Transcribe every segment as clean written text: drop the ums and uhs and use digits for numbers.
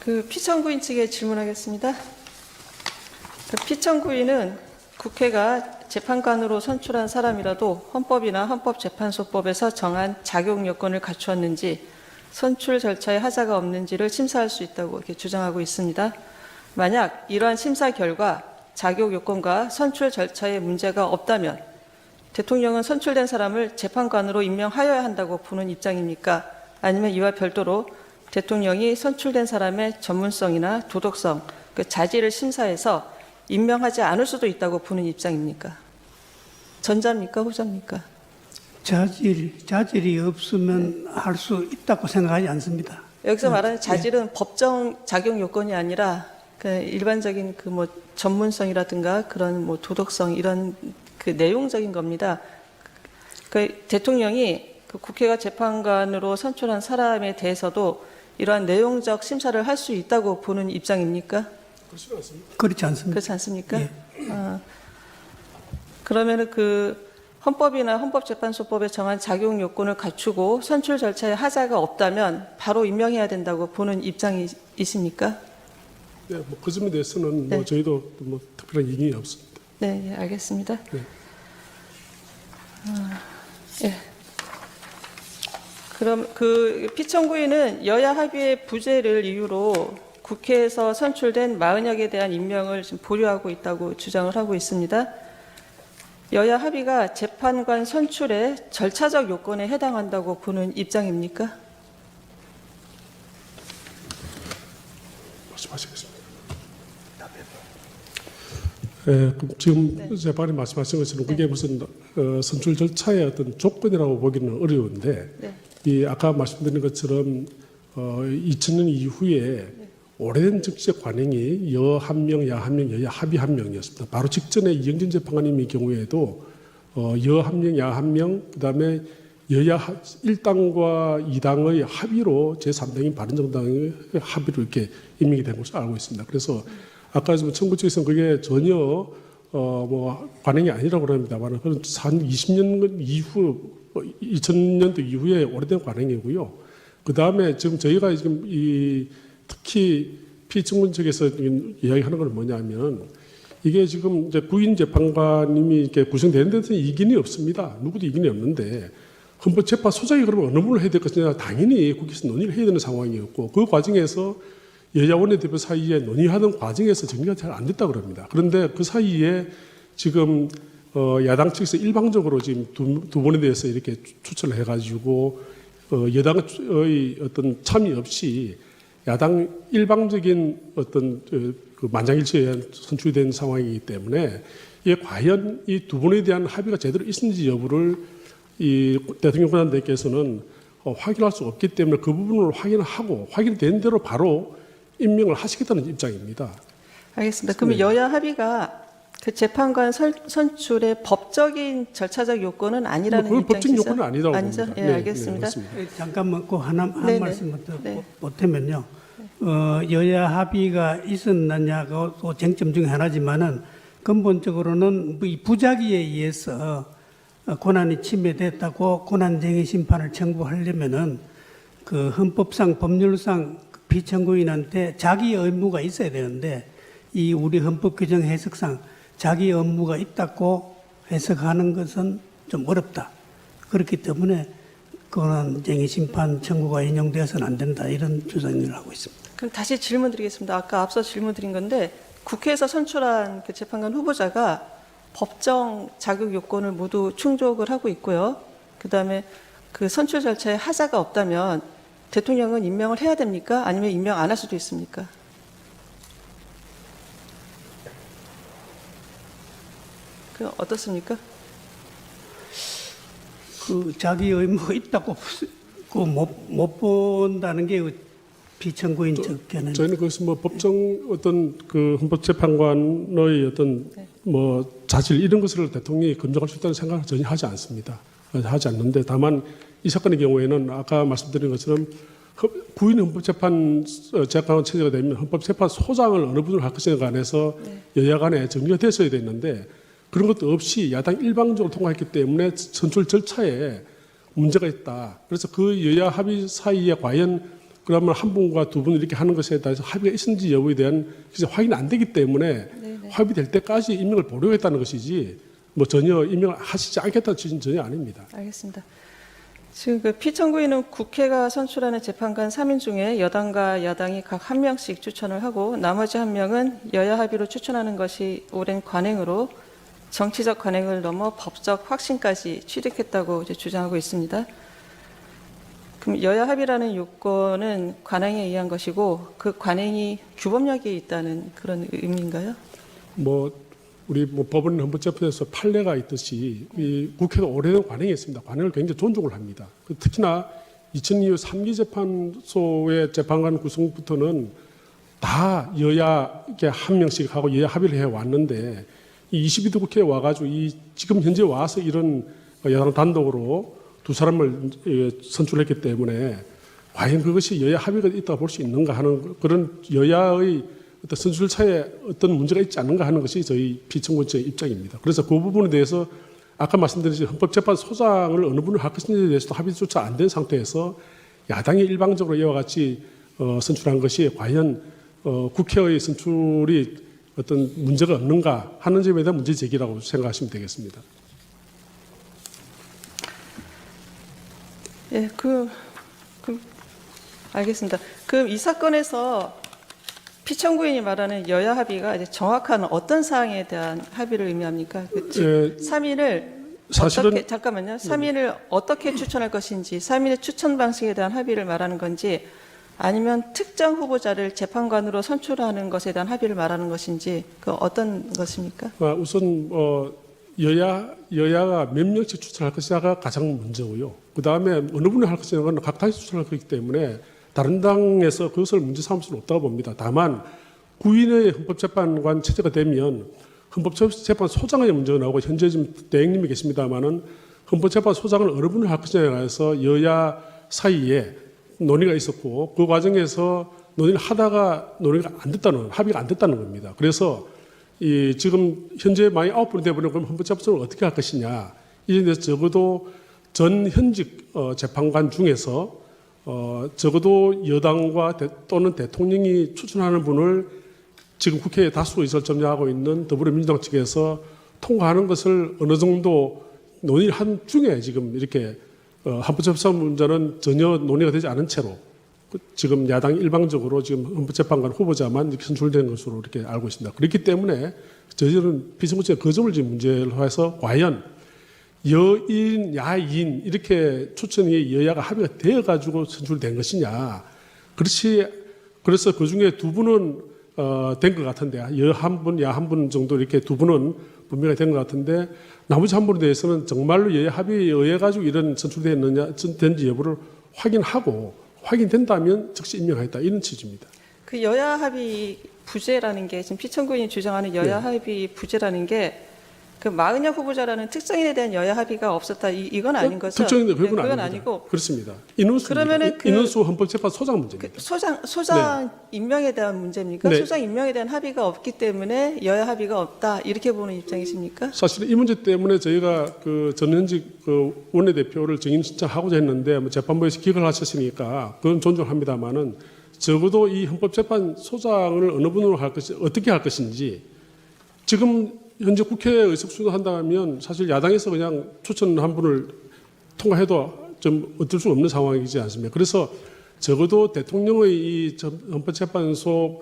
피청구인 측에 질문하겠습니다. 피청구인은 국회가 재판관으로 선출한 사람이라도 헌법이나 헌법재판소법에서 정한 자격 요건을 갖추었는지 선출 절차에 하자가 없는지를 심사할 수 있다고 이렇게 주장하고 있습니다. 만약 이러한 심사 결과 자격 요건과 선출 절차에 문제가 없다면 대통령은 선출된 사람을 재판관으로 임명하여야 한다고 보는 입장입니까? 아니면 이와 별도로 대통령이 선출된 사람의 전문성이나 도덕성, 그 자질을 심사해서 임명하지 않을 수도 있다고 보는 입장입니까? 전자입니까? 후자입니까? 자질이 없으면 할 수 있다고 생각하지 않습니다. 여기서 말하는 자질은 법정 자격 요건이 아니라 그 일반적인 그 뭐 전문성이라든가 그런 뭐 도덕성 이런 그 내용적인 겁니다. 그 대통령이 그 국회가 재판관으로 선출한 사람에 대해서도 이러한 내용적 심사를 할 수 있다고 보는 입장입니까? 그렇지 않습니다. 그렇지 않습니까? 예. 그러면은 그 헌법이나 헌법재판소법에 정한 자격 요건을 갖추고 선출 절차에 하자가 없다면 바로 임명해야 된다고 보는 입장이십니까? 네, 뭐 그 점에 대해서는 네. 뭐 저희도 뭐 특별한 이견이 없습니다. 네, 예, 알겠습니다. 네. 예. 그럼 그 피청구인은 여야 합의의 부재를 이유로 국회에서 선출된 40여 대한 임명을 지금 보류하고 있다고 주장을 하고 있습니다. 여야 합의가 재판관 선출의 절차적 요건에 해당한다고 보는 입장입니까? 말씀하시겠습니다. 그럼 지금 재판이 말씀하신 것처럼 그게 무슨 선출 절차의 어떤 조건이라고 보기는 어려운데 이 아까 말씀드린 것처럼 2000년 이후에 오래된 정치적 관행이 여 한 명, 야 한 명, 여야 합의 한 명이었습니다. 바로 직전에 이영진 재판관님의 경우에도 여 한 명, 야 한 명, 그다음에 여야 1당과 2당의 합의로 제3당인 바른정당의 합의로 이렇게 임명이 된 것으로 알고 있습니다. 그래서 아까 정부 측에서는 그게 전혀 뭐 관행이 아니라고 합니다만 그건 한 20년 이후 2000년도 이후에 오래된 관행이고요. 그 다음에 지금 저희가 지금 특히 피청구인 측에서 이야기하는 건 뭐냐면 이게 지금 이제 부인 재판관님이 이렇게 구성되는 데서 이견이 없습니다. 누구도 이견이 없는데 헌법재판소장이 그러면 어느 분을 해야 될 것이냐 당연히 국회에서 논의를 해야 되는 상황이었고 그 과정에서 여야 원내대표 사이에 논의하는 과정에서 정리가 잘 안 됐다고 합니다. 그런데 그 사이에 지금 야당 측에서 일방적으로 지금 두 번에 대해서 이렇게 추천을 해가지고 여당의 어떤 참여 없이 야당 일방적인 어떤 그 만장일치에 의한 선출된 상황이기 때문에 이게 과연 이 두 분에 대한 합의가 제대로 있는지 여부를 이 대통령 권한대행께서는 확인할 수 없기 때문에 그 부분을 확인하고 확인된 대로 바로 임명을 하시겠다는 입장입니다. 알겠습니다. 그러면 여야 합의가 그 재판관 선출의 법적인 절차적 요건은 아니라는 그 입장이시죠? 법적 요건은 아니라고 아니죠? 봅니다. 예, 네, 알겠습니다. 네, 잠깐만 꼭 한 네네. 말씀 네. 보태면요. 여야 합의가 있었느냐고 또 쟁점 중에 하나지만은 근본적으로는 이 부작위에 의해서 권한이 침해됐다고 권한쟁의 심판을 청구하려면은 그 헌법상 법률상 피청구인한테 자기 의무가 있어야 되는데 이 우리 헌법 규정 해석상 자기 의무가 있다고 해석하는 것은 좀 어렵다. 그렇기 때문에 권한쟁의 심판 청구가 인용되어서는 안 된다. 이런 주장을 하고 있습니다. 그럼 다시 질문 드리겠습니다. 아까 앞서 질문 드린 건데 국회에서 선출한 그 재판관 후보자가 법정 자격 요건을 모두 충족을 하고 있고요. 그다음에 그 선출 절차에 하자가 없다면 대통령은 임명을 해야 됩니까? 아니면 임명 안 할 수도 있습니까? 그 어떻습니까? 그 자기 의무가 있다고 그 못 본다는 게 비청구인 측견은 저희는 그것은 뭐 법정 어떤 그 헌법재판관의 어떤 뭐 자질 이런 것을 대통령이 검증할 수 있다는 생각을 전혀 하지 않습니다. 하지 않는데 다만 이 사건의 경우에는 아까 말씀드린 것처럼 구인 헌법재판 체제가 되면 헌법재판소장을 어느 분으로 할 것인가 관해서 여야 간에 정리가 됐어야 됐는데 그런 것도 없이 야당 일방적으로 통과했기 때문에 선출 절차에 문제가 있다. 그래서 그 여야 합의 사이에 과연 그러면 한 분과 두 분 이렇게 하는 것에 대해서 합의가 있는지 여부에 대한 확인이 안 되기 때문에 합의될 때까지 임명을 보려고 했다는 것이지 뭐 전혀 임명을 하시지 않겠다는 취지는 전혀 아닙니다. 알겠습니다. 지금 그 피청구인은 국회가 선출하는 재판관 3인 중에 여당과 야당이 각 1명씩 추천을 하고 나머지 1명은 여야 합의로 추천하는 것이 오랜 관행으로 정치적 관행을 넘어 법적 확신까지 취득했다고 이제 주장하고 있습니다. 그럼 여야 합의라는 요건은 관행에 의한 것이고 그 관행이 규범력이 있다는 그런 의미인가요? 우리 법원 헌법재판소에서 판례가 있듯이 이 국회가 오래된 관행이 있습니다. 관행을 굉장히 존중을 합니다. 특히나 2002 3기 재판소의 재판관 구성부터는 다 여야 이렇게 1명씩 하고 여야 합의를 해 왔는데 이 22대 국회에 와가지고 지금 현재 와서 이런 여당 단독으로 두 사람을 선출했기 때문에 과연 그것이 여야 합의가 있다고 볼 수 있는가 하는 그런 여야의 어떤 선출차에 어떤 문제가 있지 않는가 하는 것이 저희 피청구의 입장입니다. 그래서 그 부분에 대해서 아까 말씀드린 헌법재판소장을 어느 분을 할 것인지에 대해서도 합의조차 안 된 상태에서 야당이 일방적으로 이와 같이 선출한 것이 과연 국회의 선출이 어떤 문제가 없는가 하는 점에 대한 문제 제기라고 생각하시면 되겠습니다. 예, 알겠습니다. 그럼 이 사건에서 피청구인이 말하는 여야 합의가 이제 정확한 어떤 사항에 대한 합의를 의미합니까? 즉, 3인을 사실은 어떻게, 잠깐만요. 3인을 어떻게 추천할 것인지, 3인의 추천 방식에 대한 합의를 말하는 건지, 아니면 특정 후보자를 재판관으로 선출하는 것에 대한 합의를 말하는 것인지, 그 어떤 것입니까? 우선 여야가 몇 명씩 추천할 것이냐가 가장 문제고요. 그 다음에 어느 분이 할 것이냐는 각 당이 추천할 것이기 때문에 다른 당에서 그것을 문제 삼을 수는 없다고 봅니다. 다만 구인의 헌법재판관 체제가 되면 헌법재판소장의 문제가 나오고 현재 지금 대행님이 계십니다마는 헌법재판소장을 어느 분을 할 것이냐에 관해서 여야 사이에 논의가 있었고 그 과정에서 논의를 하다가 논의가 안 됐다는 합의가 안 됐다는 겁니다. 그래서 지금 현재 많이 9분이 되어버리면 그럼 헌법재판소를 어떻게 할 것이냐 이에 대해서 적어도 전 현직 재판관 중에서 적어도 여당과 또는 대통령이 추천하는 분을 지금 국회에 다수 의석을 점유하고 있는 더불어민주당 측에서 통과하는 것을 어느 정도 논의를 한 중에 지금 이렇게 헌법재판소 문제는 전혀 논의가 되지 않은 채로 지금 야당이 일방적으로 지금 헌법재판관 후보자만 이렇게 선출된 것으로 이렇게 알고 있습니다. 그렇기 때문에 저희들은 피청구제가 그 점을 지금 문제로 해서 과연 여인, 야인 이렇게 추천이 여야가 합의가 되어가지고 선출된 것이냐. 그래서 그 중에 두 분은 된 것 같은데 여 한 분, 야 한 분 정도 이렇게 두 분은 분명히 된 것 같은데 나머지 한 분에 대해서는 정말로 여야 합의에 의해 가지고 이런 선출됐느냐, 된지 여부를 확인하고 확인된다면 즉시 임명하겠다 이런 취지입니다. 그 여야 합의 부재라는 게 지금 피청구인이 주장하는 여야 합의 부재라는 게 그 마은혁 후보자라는 특정인에 대한 여야 합의가 없었다 이건 아닌 거죠? 특정인은 그건 그건 아닙니다. 아니고 그렇습니다. 인원수 헌법재판소장 문제입니다. 소장 임명에 대한 문제입니까? 네. 소장 임명에 대한 합의가 없기 때문에 여야 합의가 없다 이렇게 보는 입장이십니까? 사실은 이 문제 때문에 저희가 그 전현직 그 원내대표를 정인 신청하고자 했는데 재판부에서 기각을 하셨으니까 그건 존중합니다만은 적어도 이 헌법재판소장을 어느 분으로 할 것이 어떻게 할 것인지 지금 현재 국회에 의석수도 한다면 사실 야당에서 그냥 추천 한 분을 통과해도 좀 어쩔 수 없는 상황이지 않습니까? 그래서 적어도 대통령의 이 헌법재판소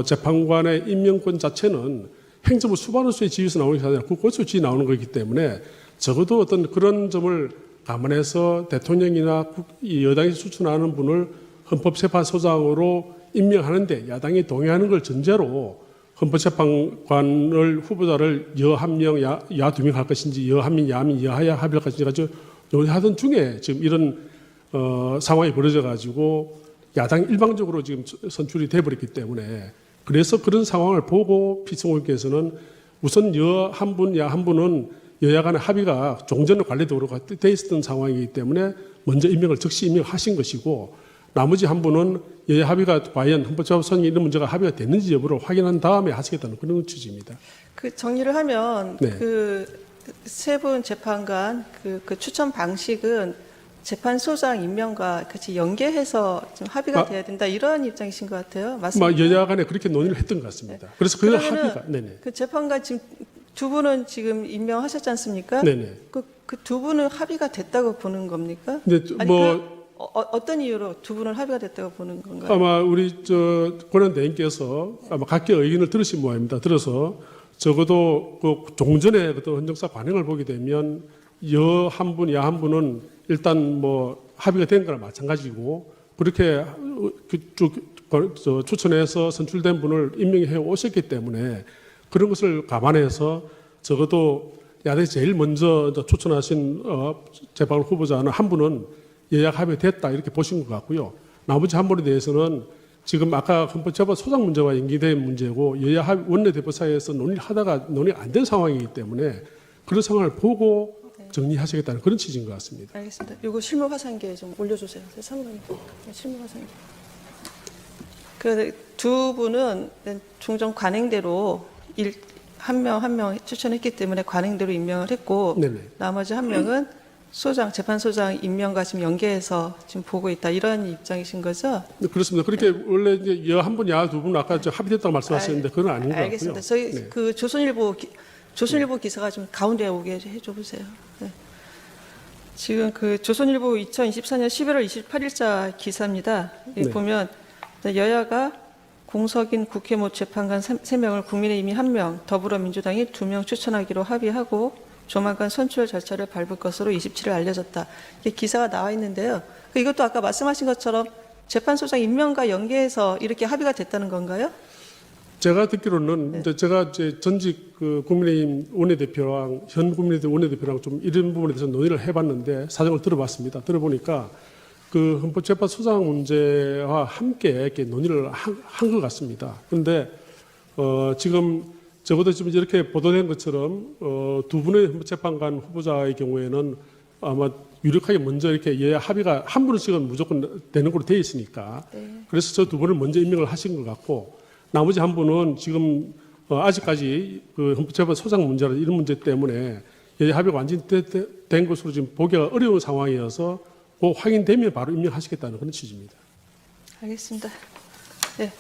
재판관의 임명권 자체는 행정부 수반으로서의 지위에서 나오는 게 아니라 국고에서 지위 나오는 거기 때문에 적어도 어떤 그런 점을 감안해서 대통령이나 이 여당에서 추천하는 분을 헌법재판소장으로 임명하는데 야당이 동의하는 걸 전제로 헌법재판관을 후보자를 여 한 명, 야 두 명 할 것인지 여 한 명, 야 한 명, 여하야 합의할 것인지 가지고 논의하던 중에 지금 이런 상황이 벌어져 가지고 야당이 일방적으로 지금 선출이 돼버렸기 때문에 그래서 그런 상황을 보고 피청구인께서는 우선 여 한 분, 야 한 분은 여야 간의 합의가 종전의 관례도로 돼 있었던 상황이기 때문에 먼저 임명을 즉시 임명하신 것이고 나머지 한 분은 여야 합의가 과연 헌법재판소에 이런 문제가 합의가 됐는지 여부를 확인한 다음에 하시겠다는 그런 취지입니다. 그 정리를 하면 네. 그 세 분 재판관 그 추천 방식은 재판소장 임명과 같이 연계해서 좀 합의가 돼야 된다 이런 입장이신 것 같아요. 맞습니까? 여야 간에 그렇게 논의를 했던 것 같습니다. 그래서 그 그러면은 합의가 네네. 그 재판관 지금 두 분은 지금 임명하셨지 않습니까? 네네. 그 두 분은 합의가 됐다고 보는 겁니까? 근데 아니, 어떤 이유로 두 분은 합의가 됐다고 보는 건가요? 아마 우리 권한 대행께서 아마 각계 의견을 들으신 모양입니다. 들어서 적어도 그 종전에 어떤 헌정사 관행을 보게 되면 여 한 분, 야 한 분은 일단 뭐 합의가 된 거나 마찬가지고 그렇게 쭉 추천해서 선출된 분을 임명해 오셨기 때문에 그런 것을 감안해서 적어도 야당에서 제일 먼저 추천하신 재판관 후보자는 한 분은 여야 합의됐다 이렇게 보신 것 같고요. 나머지 한 분에 대해서는 지금 아까 헌법재판 소장 문제와 연계된 문제고 여야 합의 원내대표 사이에서 논의를 하다가 논의가 안 된 상황이기 때문에 그런 상황을 보고 정리하시겠다는 그런 취지인 것 같습니다. 알겠습니다. 이거 실무 화상기에 좀 올려주세요. 상관님, 실무 화상기. 그 두 분은 종전 관행대로 한 명 추천했기 때문에 관행대로 임명을 했고 네네. 나머지 한 명은 재판소장 임명과 지금 연계해서 지금 보고 있다 이런 입장이신 거죠? 네, 그렇습니다. 그렇게 원래 이제 여 한 분, 야 두 분 아까 합의됐다고 말씀하셨는데 그건 아닌 것 같고요. 알겠습니다. 저희 네. 그 조선일보 기사가 좀 가운데 오게 해줘 보세요. 네. 지금 그 조선일보 2024년 11월 28일자 기사입니다. 여기 네. 보면 여야가 공석인 국회 모 재판관 3명을 국민의힘이 1명, 더불어민주당이 2명 추천하기로 합의하고 조만간 선출 절차를 밟을 것으로 27일 알려졌다. 이게 기사가 나와 있는데요. 이것도 아까 말씀하신 것처럼 재판소장 임명과 연계해서 이렇게 합의가 됐다는 건가요? 제가 듣기로는 이제 제가 이제 전직 그 국민의힘 원내대표랑 현 국민의힘 원내대표랑 좀 이런 부분에 대해서 논의를 해봤는데 사정을 들어봤습니다. 들어보니까 그 헌법재판소장 문제와 함께 이렇게 논의를 한 것 같습니다. 그런데 지금 적어도 지금 이렇게 보도된 것처럼 두 분의 헌법재판관 후보자의 경우에는 아마 유력하게 먼저 이렇게 여야 합의가 한 분은 지금 무조건 되는 걸로 되어 있으니까 그래서 저 두 분을 먼저 임명을 하신 것 같고 나머지 한 분은 지금 아직까지 그 헌법재판 소장 문제나 이런 문제 때문에 여야 합의가 완전히 된 것으로 지금 보기가 어려운 상황이어서 그 확인되면 바로 임명하시겠다는 그런 취지입니다. 알겠습니다. 네.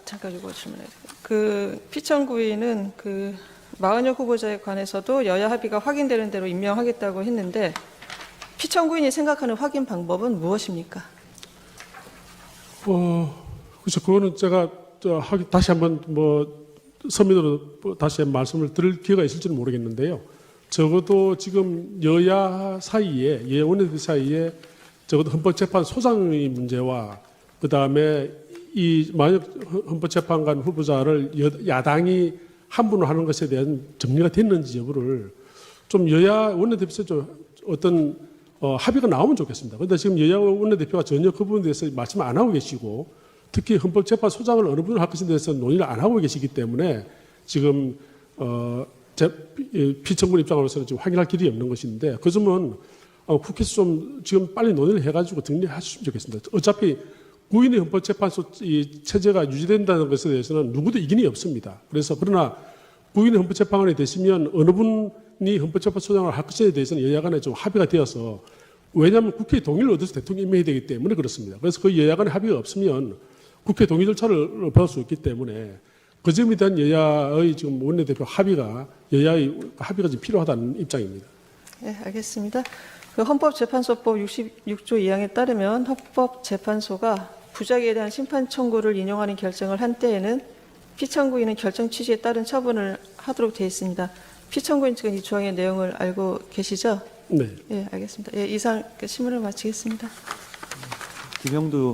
잠깐 이거 질문해요. 그 피청구인은 그 마은혁 후보자에 관해서도 여야 합의가 확인되는 대로 임명하겠다고 했는데 피청구인이 생각하는 확인 방법은 무엇입니까? 그래서 그거는 제가 다시 한번 서면으로 다시 말씀을 드릴 기회가 있을지는 모르겠는데요. 적어도 지금 여야 원내대표 사이에 적어도 헌법재판 소장의 문제와 그 다음에 만약 헌법재판관 후보자를 야당이 한 분으로 하는 것에 대한 정리가 됐는지 여부를 좀 여야 원내대표에서 좀 어떤 합의가 나오면 좋겠습니다. 그런데 지금 여야 원내대표가 전혀 그 부분에 대해서 말씀을 안 하고 계시고 특히 헌법재판 소장을 어느 분을 할 것에 대해서 논의를 안 하고 계시기 때문에 지금 피청군 입장으로서는 지금 확인할 길이 없는 것인데 그 점은 국회에서 좀 지금 빨리 논의를 해가지고 정리하셨으면 좋겠습니다. 어차피 구인의 헌법재판소 이 체제가 유지된다는 것에 대해서는 누구도 이견이 없습니다. 그러나 구인의 헌법재판관이 되시면 어느 분이 헌법재판소장을 할 것에 대해서는 여야 간에 좀 합의가 되어서 왜냐하면 국회의 동의를 얻어서 대통령이 임명해야 되기 때문에 그렇습니다. 그래서 그 여야 간에 합의가 없으면 국회 동의 절차를 밟을 수 있기 때문에 그 점에 대한 여야의 지금 원내대표 여야의 합의가 좀 필요하다는 입장입니다. 네, 알겠습니다. 그 헌법재판소법 66조 2항에 따르면 헌법재판소가 부작위에 대한 심판 청구를 인용하는 결정을 한 때에는 피청구인은 결정 취지에 따른 처분을 하도록 되어 있습니다. 피청구인 측은 이 조항의 내용을 알고 계시죠? 네. 네, 알겠습니다. 예, 이상 신문을 마치겠습니다. 김영두